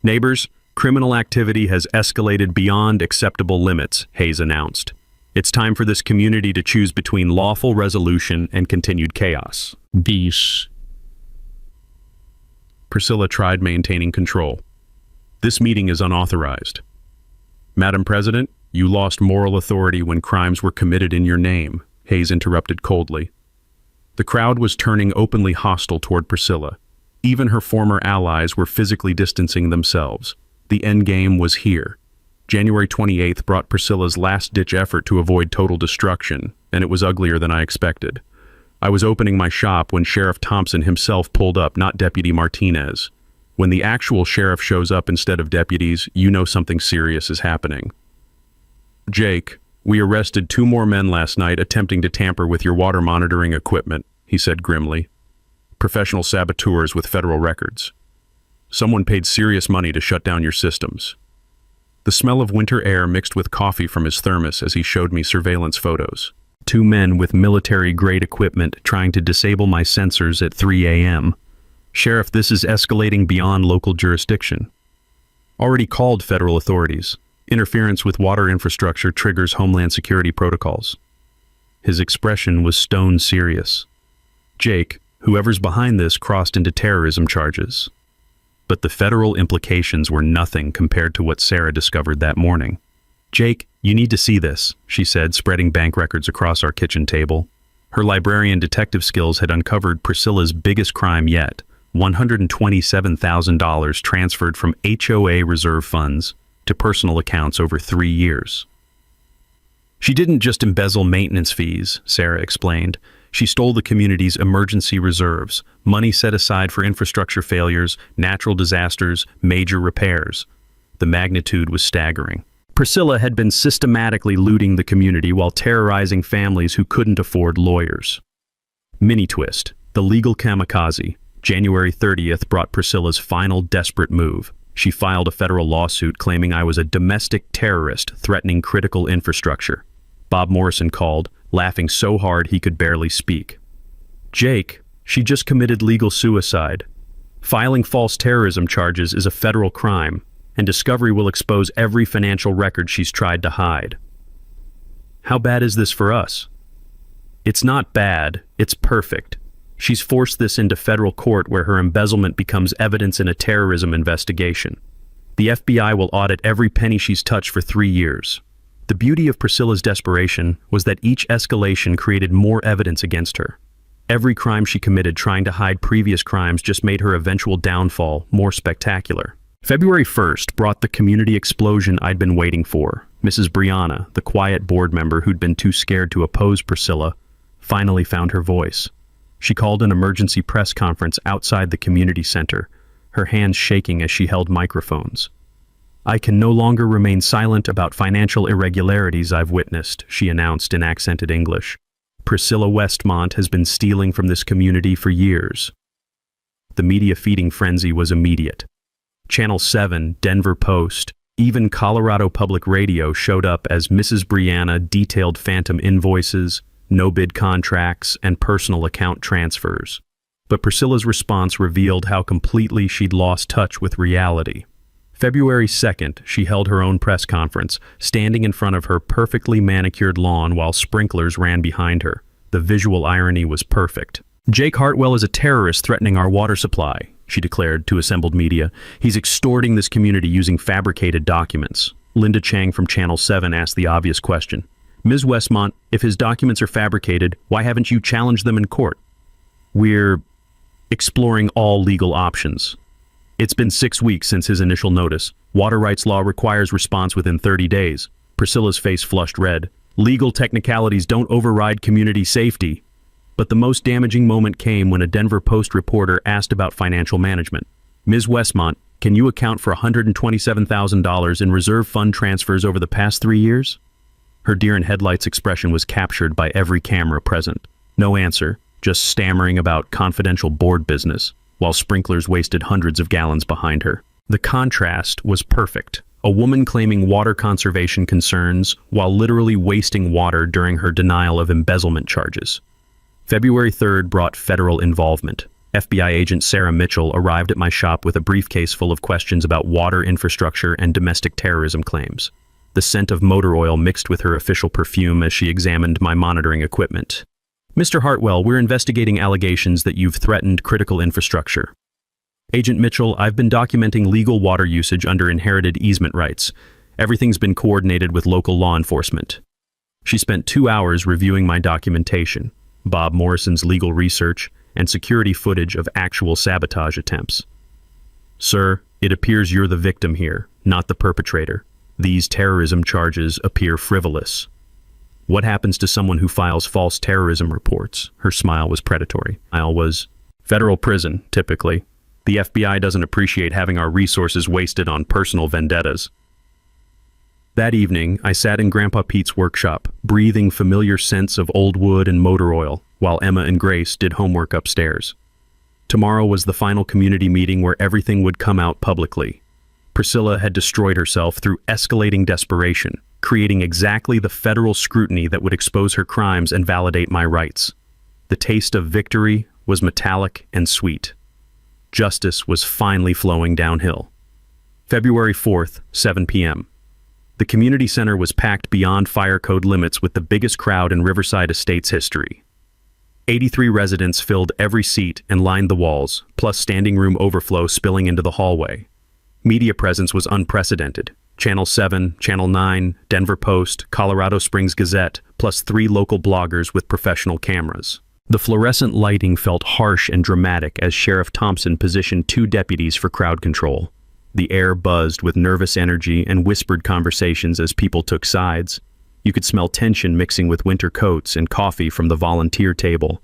Speaker 2: "Neighbors, criminal activity has escalated beyond acceptable limits," Hayes announced. "It's time for this community to choose between lawful resolution and continued chaos."
Speaker 3: Bis.
Speaker 2: Priscilla tried maintaining control. "This meeting is unauthorized." "Madam President, you lost moral authority when crimes were committed in your name," Hayes interrupted coldly. The crowd was turning openly hostile toward Priscilla. Even her former allies were physically distancing themselves. The endgame was here. January 28th brought Priscilla's last-ditch effort to avoid total destruction, and it was uglier than I expected. I was opening my shop when Sheriff Thompson himself pulled up, not Deputy Martinez. When the actual sheriff shows up instead of deputies, you know something serious is happening. "Jake, we arrested 2 more men last night attempting to tamper with your water monitoring equipment," he said grimly. "Professional saboteurs with federal records. Someone paid serious money to shut down your systems." The smell of winter air mixed with coffee from his thermos as he showed me surveillance photos. 2 men with military-grade equipment trying to disable my sensors at 3 a.m. "Sheriff, this is escalating beyond local jurisdiction." "Already called federal authorities. Interference with water infrastructure triggers Homeland Security protocols." His expression was stone serious. "Jake, whoever's behind this crossed into terrorism charges." But the federal implications were nothing compared to what Sarah discovered that morning. "Jake, you need to see this," she said, spreading bank records across our kitchen table. Her librarian detective skills had uncovered Priscilla's biggest crime yet, $127,000 transferred from HOA reserve funds to personal accounts over 3 years. "She didn't just embezzle maintenance fees," Sarah explained. "She stole the community's emergency reserves, money set aside for infrastructure failures, natural disasters, major repairs." The magnitude was staggering. Priscilla had been systematically looting the community while terrorizing families who couldn't afford lawyers. Mini twist, the legal kamikaze. January 30th brought Priscilla's final desperate move. She filed a federal lawsuit claiming I was a domestic terrorist threatening critical infrastructure. Bob Morrison called, laughing so hard he could barely speak. "Jake, She just committed legal suicide. Filing false terrorism charges is a federal crime, and discovery will expose every financial record she's tried to hide. How bad is this for us? It's not bad, it's perfect. She's forced this into federal court where her embezzlement becomes evidence in a terrorism investigation. The FBI will audit every penny she's touched for 3 years. The beauty of Priscilla's desperation was that each escalation created more evidence against her. Every crime she committed trying to hide previous crimes just made her eventual downfall more spectacular. February 1st brought the community explosion I'd been waiting for. Mrs. Brianna, the quiet board member who'd been too scared to oppose Priscilla, finally found her voice. She called an emergency press conference outside the community center, her hands shaking as she held microphones. "I can no longer remain silent about financial irregularities I've witnessed," she announced in accented English. "Priscilla Westmont has been stealing from this community for years." The media feeding frenzy was immediate. Channel 7, Denver Post, even Colorado Public Radio showed up as Mrs. Brianna detailed phantom invoices, no-bid contracts, and personal account transfers. But Priscilla's response revealed how completely she'd lost touch with reality. February 2nd, she held her own press conference, standing in front of her perfectly manicured lawn while sprinklers ran behind her. The visual irony was perfect. "Jake Hartwell is a terrorist threatening our water supply," she declared to assembled media. "He's extorting this community using fabricated documents." Linda Chang from Channel 7 asked the obvious question. "Ms. Westmont, if his documents are fabricated, why haven't you challenged them in court?" "We're exploring all legal options. It's been 6 weeks since his initial notice. Water rights law requires response within 30 days. Priscilla's face flushed red. "Legal technicalities don't override community safety." But the most damaging moment came when a Denver Post reporter asked about financial management. "Ms. Westmont, can you account for $127,000 in reserve fund transfers over the past 3 years? Her deer-in-headlights expression was captured by every camera present. No answer, just stammering about confidential board business, while sprinklers wasted hundreds of gallons behind her. The contrast was perfect. A woman claiming water conservation concerns while literally wasting water during her denial of embezzlement charges. February 3rd brought federal involvement. FBI agent Sarah Mitchell arrived at my shop with a briefcase full of questions about water infrastructure and domestic terrorism claims. The scent of motor oil mixed with her official perfume as she examined my monitoring equipment. "Mr. Hartwell, we're investigating allegations that you've threatened critical infrastructure." "Agent Mitchell, I've been documenting legal water usage under inherited easement rights. Everything's been coordinated with local law enforcement." She spent 2 hours reviewing my documentation, Bob Morrison's legal research, and security footage of actual sabotage attempts. "Sir, it appears you're the victim here, not the perpetrator. These terrorism charges appear frivolous." "What happens to someone who files false terrorism reports?" Her smile was predatory. Smile was, "Federal prison, typically. The FBI doesn't appreciate having our resources wasted on personal vendettas." That evening, I sat in Grandpa Pete's workshop, breathing familiar scents of old wood and motor oil, while Emma and Grace did homework upstairs. Tomorrow was the final community meeting where everything would come out publicly. Priscilla had destroyed herself through escalating desperation, creating exactly the federal scrutiny that would expose her crimes and validate my rights. The taste of victory was metallic and sweet. Justice was finally flowing downhill. February 4th, 7 p.m. The community center was packed beyond fire code limits with the biggest crowd in Riverside Estates history. 83 residents filled every seat and lined the walls, plus standing room overflow spilling into the hallway. Media presence was unprecedented. Channel 7, Channel 9, Denver Post, Colorado Springs Gazette, plus 3 local bloggers with professional cameras. The fluorescent lighting felt harsh and dramatic as Sheriff Thompson positioned 2 deputies for crowd control. The air buzzed with nervous energy and whispered conversations as people took sides. You could smell tension mixing with winter coats and coffee from the volunteer table.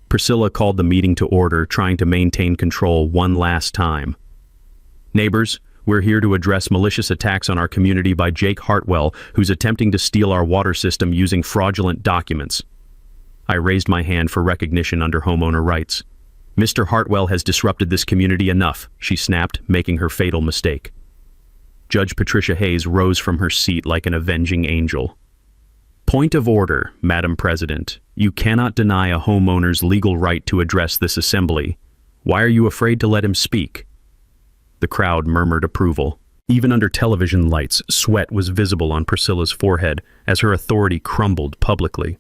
Speaker 2: Priscilla called the meeting to order, trying to maintain control one last time. "Neighbors, we're here to address malicious attacks on our community by Jake Hartwell, who's attempting to steal our water system using fraudulent documents." I raised my hand for recognition under homeowner rights. "Mr. Hartwell has disrupted this community enough," she snapped, making her fatal mistake. Judge Patricia Hayes rose from her seat like an avenging angel. "Point of order, Madam President. You cannot deny a homeowner's legal right to address this assembly. Why are you afraid to let him speak?" The crowd murmured approval. Even under television lights, sweat was visible on Priscilla's forehead as her authority crumbled publicly.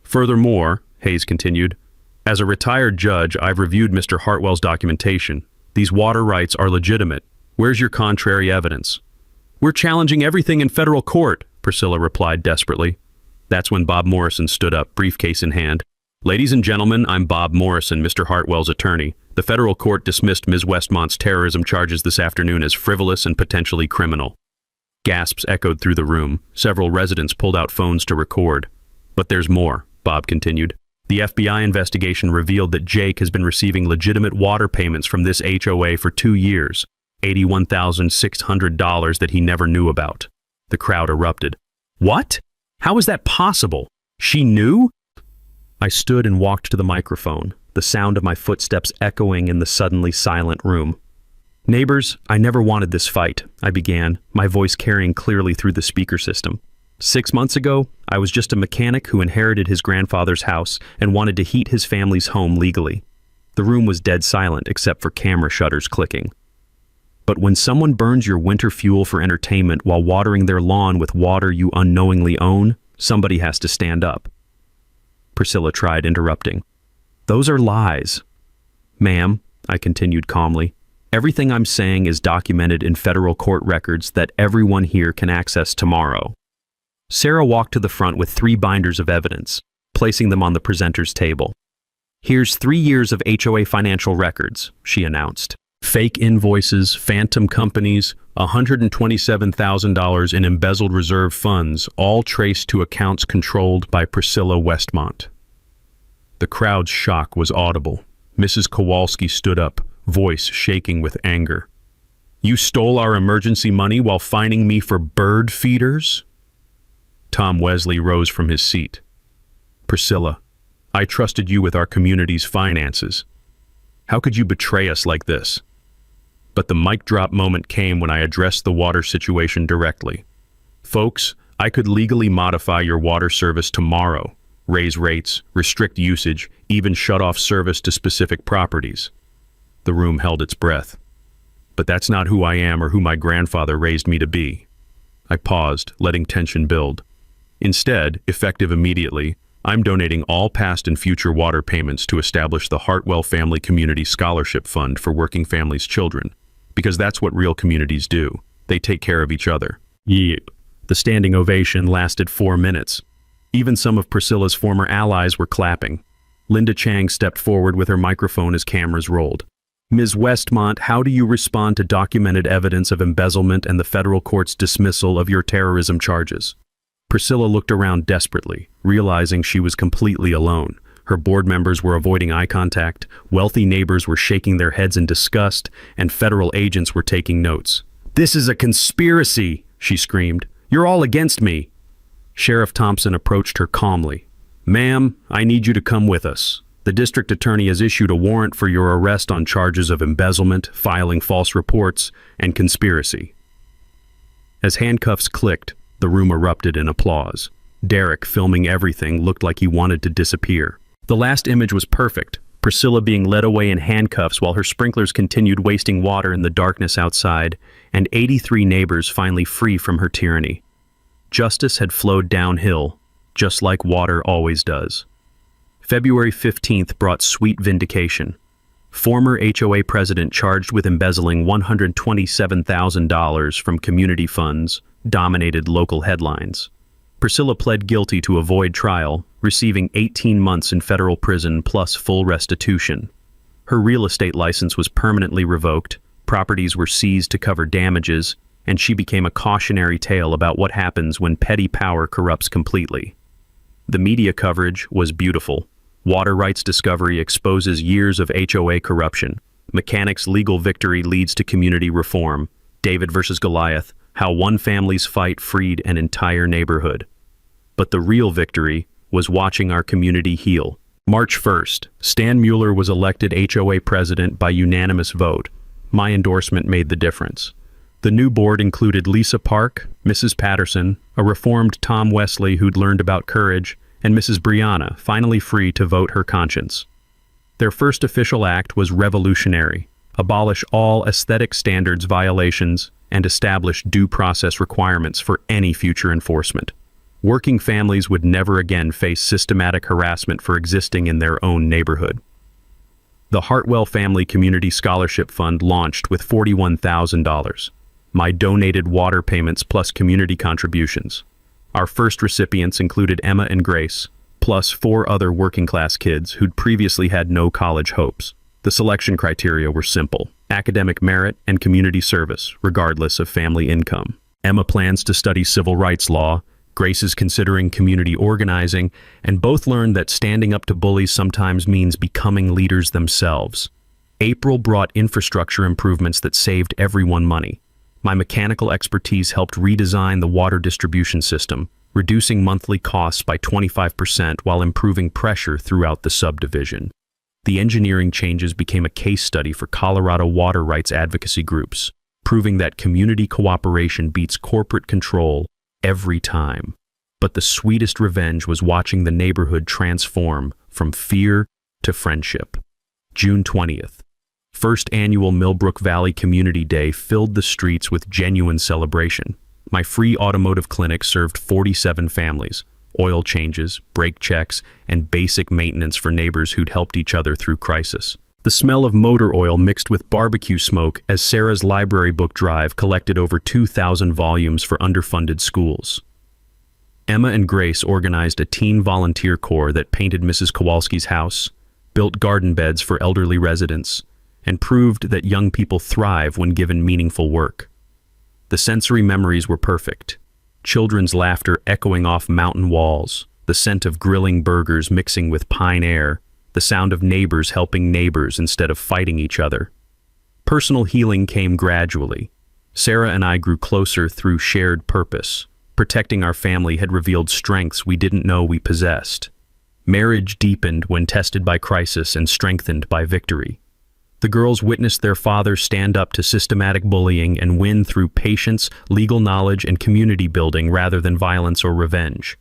Speaker 2: "Furthermore," Hayes continued, "as a retired judge, I've reviewed Mr. Hartwell's documentation. These water rights are legitimate. Where's your contrary evidence?" "We're challenging everything in federal court," Priscilla replied desperately. That's when Bob Morrison stood up, briefcase in hand. "Ladies and gentlemen, I'm Bob Morrison, Mr. Hartwell's attorney. The federal court dismissed Ms. Westmont's terrorism charges this afternoon as frivolous and potentially criminal." Gasps echoed through the room. Several residents pulled out phones to record. "But there's more," Bob continued. "The FBI investigation revealed that Jake has been receiving legitimate water payments from this HOA for 2 years, $81,600 that he never knew about." The crowd erupted. "What? How is that possible? She knew?" I stood and walked to the microphone, the sound of my footsteps echoing in the suddenly silent room. "Neighbors, I never wanted this fight," I began, my voice carrying clearly through the speaker system. 6 months ago, I was just a mechanic who inherited his grandfather's house and wanted to heat his family's home legally. The room was dead silent except for camera shutters clicking. But when someone burns your winter fuel for entertainment while watering their lawn with water you unknowingly own, somebody has to stand up. Priscilla tried interrupting. "Those are lies." "Ma'am," I continued calmly, "everything I'm saying is documented in federal court records that everyone here can access tomorrow." Sarah walked to the front with 3 binders of evidence, placing them on the presenter's table. "Here's 3 years of HOA financial records," she announced. "Fake invoices, phantom companies, $127,000 in embezzled reserve funds, all traced to accounts controlled by Priscilla Westmont." The crowd's shock was audible. Mrs. Kowalski stood up, voice shaking with anger. "You stole our emergency money while fining me for bird feeders?" Tom Wesley rose from his seat. "Priscilla, I trusted you with our community's finances. How could you betray us like this?" But the mic drop moment came when I addressed the water situation directly. "Folks, I could legally modify your water service tomorrow, raise rates, restrict usage, even shut off service to specific properties." The room held its breath. "But that's not who I am or who my grandfather raised me to be." I paused, letting tension build. "Instead, effective immediately, I'm donating all past and future water payments to establish the Hartwell Family Community Scholarship Fund for working families' children, because that's what real communities do. They take care of each other." Yeah. The standing ovation lasted 4 minutes. Even some of Priscilla's former allies were clapping. Linda Chang stepped forward with her microphone as cameras rolled. "Ms. Westmont, how do you respond to documented evidence of embezzlement and the federal court's dismissal of your terrorism charges?" Priscilla looked around desperately, realizing she was completely alone. Her board members were avoiding eye contact, wealthy neighbors were shaking their heads in disgust, and federal agents were taking notes. "This is a conspiracy!" she screamed. "You're all against me!" Sheriff Thompson approached her calmly. "Ma'am, I need you to come with us. The district attorney has issued a warrant for your arrest on charges of embezzlement, filing false reports, and conspiracy." As handcuffs clicked, the room erupted in applause. Derek, filming everything, looked like he wanted to disappear. The last image was perfect, Priscilla being led away in handcuffs while her sprinklers continued wasting water in the darkness outside, and 83 neighbors finally free from her tyranny. Justice had flowed downhill, just like water always does. February 15th brought sweet vindication. Former HOA president charged with embezzling $127,000 from community funds dominated local headlines. Priscilla pled guilty to avoid trial, receiving 18 months in federal prison plus full restitution. Her real estate license was permanently revoked, properties were seized to cover damages, and she became a cautionary tale about what happens when petty power corrupts completely. The media coverage was beautiful. Water rights discovery exposes years of HOA corruption. Mechanics' legal victory leads to community reform. David versus Goliath, how one family's fight freed an entire neighborhood. But the real victory was watching our community heal. March 1st, Stan Mueller was elected HOA president by unanimous vote. My endorsement made the difference. The new board included Lisa Park, Mrs. Patterson, a reformed Tom Wesley who'd learned about courage, and Mrs. Brianna finally free to vote her conscience. Their first official act was revolutionary: abolish all aesthetic standards violations and establish due process requirements for any future enforcement. Working families would never again face systematic harassment for existing in their own neighborhood. The Hartwell Family Community Scholarship Fund launched with $41,000. My donated water payments plus community contributions. Our first recipients included Emma and Grace, plus 4 other working-class kids who'd previously had no college hopes. The selection criteria were simple: academic merit and community service, regardless of family income. Emma plans to study civil rights law, Grace is considering community organizing, and both learned that standing up to bullies sometimes means becoming leaders themselves. April brought infrastructure improvements that saved everyone money. My mechanical expertise helped redesign the water distribution system, reducing monthly costs by 25% while improving pressure throughout the subdivision. The engineering changes became a case study for Colorado water rights advocacy groups, proving that community cooperation beats corporate control every time. But the sweetest revenge was watching the neighborhood transform from fear to friendship. June 20th. First annual Millbrook Valley Community Day filled the streets with genuine celebration. My free automotive clinic served 47 families, oil changes, brake checks, and basic maintenance for neighbors who'd helped each other through crisis. The smell of motor oil mixed with barbecue smoke as Sarah's library book drive collected over 2,000 volumes for underfunded schools. Emma and Grace organized a teen volunteer corps that painted Mrs. Kowalski's house, built garden beds for elderly residents, and proved that young people thrive when given meaningful work. The sensory memories were perfect. Children's laughter echoing off mountain walls, the scent of grilling burgers mixing with pine air, the sound of neighbors helping neighbors instead of fighting each other. Personal healing came gradually. Sarah and I grew closer through shared purpose. Protecting our family had revealed strengths we didn't know we possessed. Marriage deepened when tested by crisis and strengthened by victory. The girls witnessed their father stand up to systematic bullying and win through patience, legal knowledge, and community building rather than violence or revenge.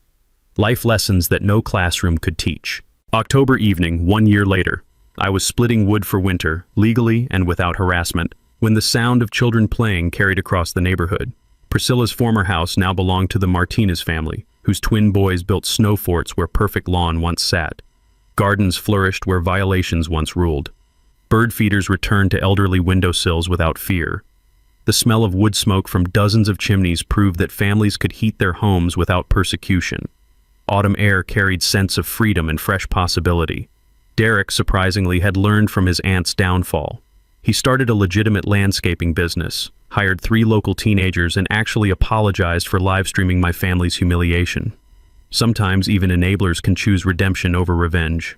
Speaker 2: Life lessons that no classroom could teach. October evening, 1 year later, I was splitting wood for winter, legally and without harassment, when the sound of children playing carried across the neighborhood. Priscilla's former house now belonged to the Martinez family, whose twin boys built snow forts where perfect lawn once sat. Gardens flourished where violations once ruled. Bird feeders returned to elderly windowsills without fear. The smell of wood smoke from dozens of chimneys proved that families could heat their homes without persecution. Autumn air carried sense of freedom and fresh possibility. Derek, surprisingly, had learned from his aunt's downfall. He started a legitimate landscaping business, hired 3 local teenagers, and actually apologized for live streaming my family's humiliation. Sometimes even enablers can choose redemption over revenge.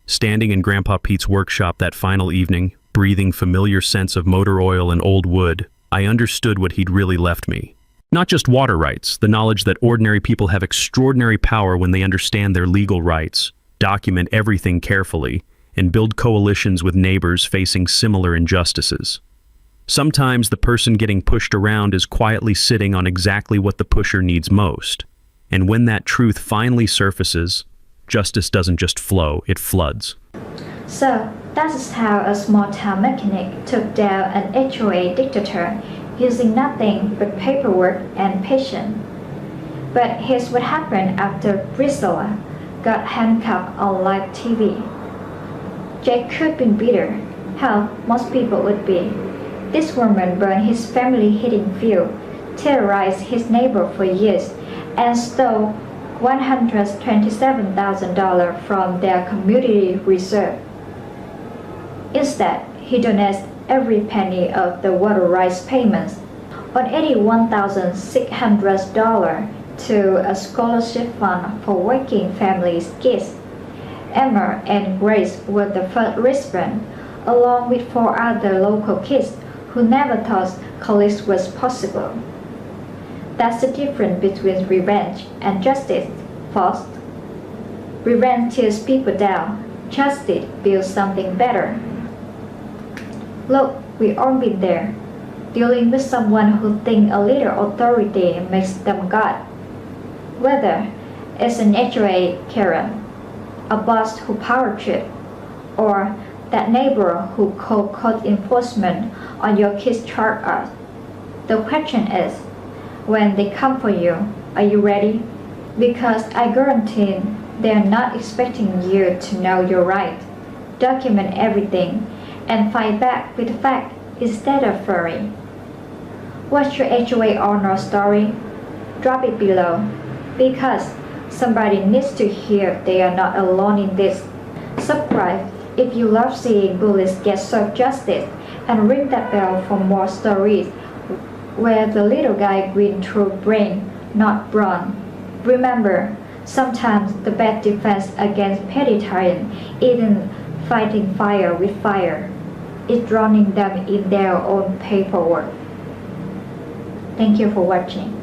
Speaker 2: Standing in Grandpa Pete's workshop that final evening, breathing familiar scents of motor oil and old wood, I understood what he'd really left me. Not just water rights, the knowledge that ordinary people have extraordinary power when they understand their legal rights, document everything carefully, and build coalitions with neighbors facing similar injustices. Sometimes the person getting pushed around is quietly sitting on exactly what the pusher needs most. And when that truth finally surfaces, justice doesn't just flow, it floods.
Speaker 3: So, that is how a small-town mechanic took down an HOA dictator using nothing but paperwork and patience. But here's what happened after Priscilla got handcuffed on live TV. Jake could be bitter, how most people would be. This woman burned his family heating fuel, terrorized his neighbor for years, and stole $127,000 from their community reserve. Instead, he donates every penny of the water rights payments, on $81,600 to a scholarship fund for working families' kids. Emma and Grace were the first recipients, along with 4 other local kids who never thought college was possible. That's the difference between revenge and justice, folks. Revenge tears people down. Justice builds something better. Look, we all been there, dealing with someone who thinks a little authority makes them God. Whether is an HOA Karen, a boss who power trip, or that neighbor who called code enforcement on your kids' chart art. The question is, when they come for you, are you ready? Because I guarantee they're not expecting you to know you're right. Document everything and fight back with fact instead of fury. What's your HOA owner story? Drop it below, because somebody needs to hear they are not alone in this. Subscribe if you love seeing bullies get served justice, and ring that bell for more stories where the little guy green through brain, not brawn. Remember, sometimes the best defense against petty tyrants isn't fighting fire with fire. It's drowning them in their own paperwork. Thank you for watching.